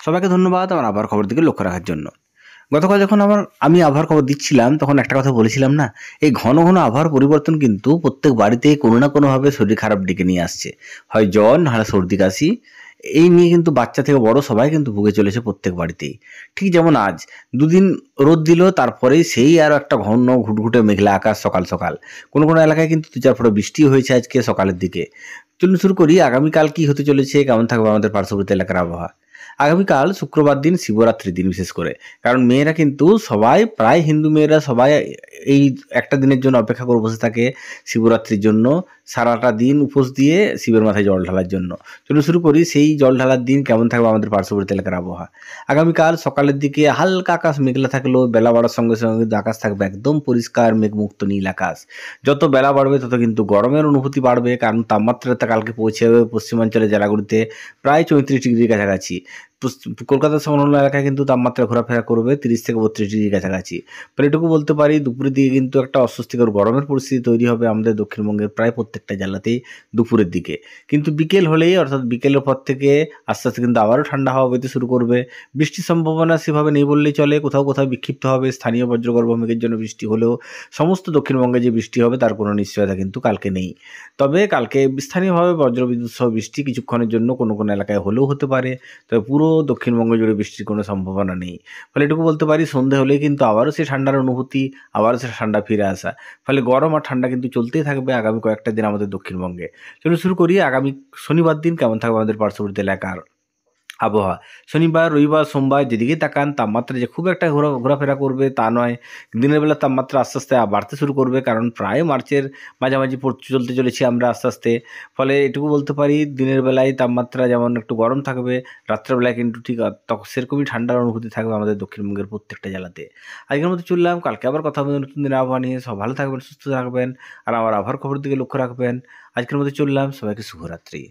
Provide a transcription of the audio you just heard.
সবাইকে ধন্যবাদ আমার আবহাওয়ার খবর দিকে লক্ষ্য রাখার জন্য। গতকাল যখন আমি আবহাওয়ার খবর দিচ্ছিলাম তখন একটা কথা বলেছিলাম না, এই ঘন ঘন আবহাওয়ার পরিবর্তন কিন্তু প্রত্যেক বাড়িতে কোনো না কোনোভাবে শরীর খারাপ ডেকে নিয়ে আসছে। হয় জ্বর, নাহলে সর্দি কাশি। এই নিয়ে কিন্তু বাচ্চা থেকে বড় সবাই কিন্তু ভুগে চলেছে প্রত্যেক বাড়িতেই। ঠিক যেমন আজ দুদিন রোদ দিল, তারপরেই সেই আরও একটা ঘন ঘুটঘুটে মেঘলা আকাশ সকাল সকাল। কোনো কোনো এলাকায় কিন্তু 2-4 ফোঁটা বৃষ্টি হয়েছে আজকে সকালের দিকে। চলুন শুরু করি আগামীকাল কি হতে চলেছে, কেমন থাকবে আমাদের পার্শ্ববর্তী এলাকার আবহাওয়া। আগামীকাল শুক্রবার দিন শিবরাত্রির দিন বিশেষ করে, কারণ মেয়েরা কিন্তু সবাই, প্রায় হিন্দু মেয়েরা সবাই এই একটা দিনের জন্য অপেক্ষা করে বসে থাকে শিবরাত্রির জন্য, সারাটা দিন উপোস দিয়ে শিবের মাথায় জল ঢালার জন্য। চলুন শুরু করি সেই জল ঢালার দিন কেমন থাকবে আমাদের পার্শ্ববর্তী এলাকার আবহাওয়া। আগামীকাল সকালের দিকে হালকা আকাশ মেঘলা থাকলেও বেলা বাড়ার সঙ্গে সঙ্গে কিন্তু আকাশ থাকবে একদম পরিষ্কার মেঘমুক্ত নীল আকাশ। যত বেলা বাড়বে তত কিন্তু গরমের অনুভূতি বাড়বে, কারণ তাপমাত্রাটা কালকে পৌঁছে যাবে পশ্চিমাঞ্চলের জেলাগুলিতে প্রায় 34 ডিগ্রির কাছাকাছি। কলকাতা সংলগ্ন এলাকায় কিন্তু তাপমাত্রা ঘোরাফেরা করবে 30 থেকে 32 ডিগ্রির কাছাকাছি। ফলে এটুকু বলতে পারি দুপুরের দিকে কিন্তু একটা অস্বস্তিকর গরমের পরিস্থিতি তৈরি হবে আমাদের দক্ষিণবঙ্গের প্রায় প্রত্যেকটা জেলাতেই দুপুরের দিকে। কিন্তু বিকেল হলেই, অর্থাৎ বিকেলের পর থেকে আস্তে আস্তে কিন্তু আবারও ঠান্ডা হাওয়া বইতে শুরু করবে। বৃষ্টির সম্ভাবনা সেভাবে নেই বললেই চলে, কোথাও কোথাও বিক্ষিপ্ত হবে, স্থানীয় বজ্রগর্ভ মেঘের জন্য বৃষ্টি হলেও সমস্ত দক্ষিণবঙ্গে যে বৃষ্টি হবে তার কোনো নিশ্চয়তা কিন্তু কালকে নেই। তবে কালকে স্থানীয়ভাবে বজ্রবিদ্যুৎ সহ বৃষ্টি কিছুক্ষণের জন্য কোনো কোনো এলাকায় হলেও হতে পারে, তবে পুরো দক্ষিণবঙ্গ জুড়ে বৃষ্টির কোনো সম্ভাবনা নেই। ফলে এটুকু বলতে পারি সন্ধে হলেই কিন্তু আবারও সেই ঠান্ডার অনুভূতি, আবারও সে ঠান্ডা ফিরে আসা। ফলে গরম আর ঠান্ডা কিন্তু চলতেই থাকবে আগামী কয়েকটা দিন আমাদের দক্ষিণবঙ্গে। চলুন শুরু করি আগামী শনিবার দিন কেমন থাকবে আমাদের পার্শ্ববর্তী এলাকার আবহাওয়া। শনিবার, রবিবার, সোমবার যেদিকেই তাকান তাপমাত্রা যে খুব একটা ঘোরাফেরা করবে তা নয়। দিনের বেলা তাপমাত্রা আস্তে আস্তে বাড়তে শুরু করবে, কারণ প্রায় মার্চের মাঝামাঝি চলতে চলেছি আমরা আস্তে আস্তে। ফলে এটুকু বলতে পারি দিনের বেলায় তাপমাত্রা যেমন একটু গরম থাকবে, রাত্রেবেলায় কিন্তু ঠিক তখন সেরকমই ঠান্ডার অনুভূতি থাকবে আমাদের দক্ষিণবঙ্গের প্রত্যেকটা জেলাতে। আজকের মতো চললাম, কালকে আবার কথা হবে নতুন দিনের আবহাওয়া নিয়ে। সব ভালো থাকবেন, সুস্থ থাকবেন, আর আমার আবহাওয়ার খবর দিকে লক্ষ্য রাখবেন। আজকের মতো চললাম, সবাইকে শুভরাত্রি।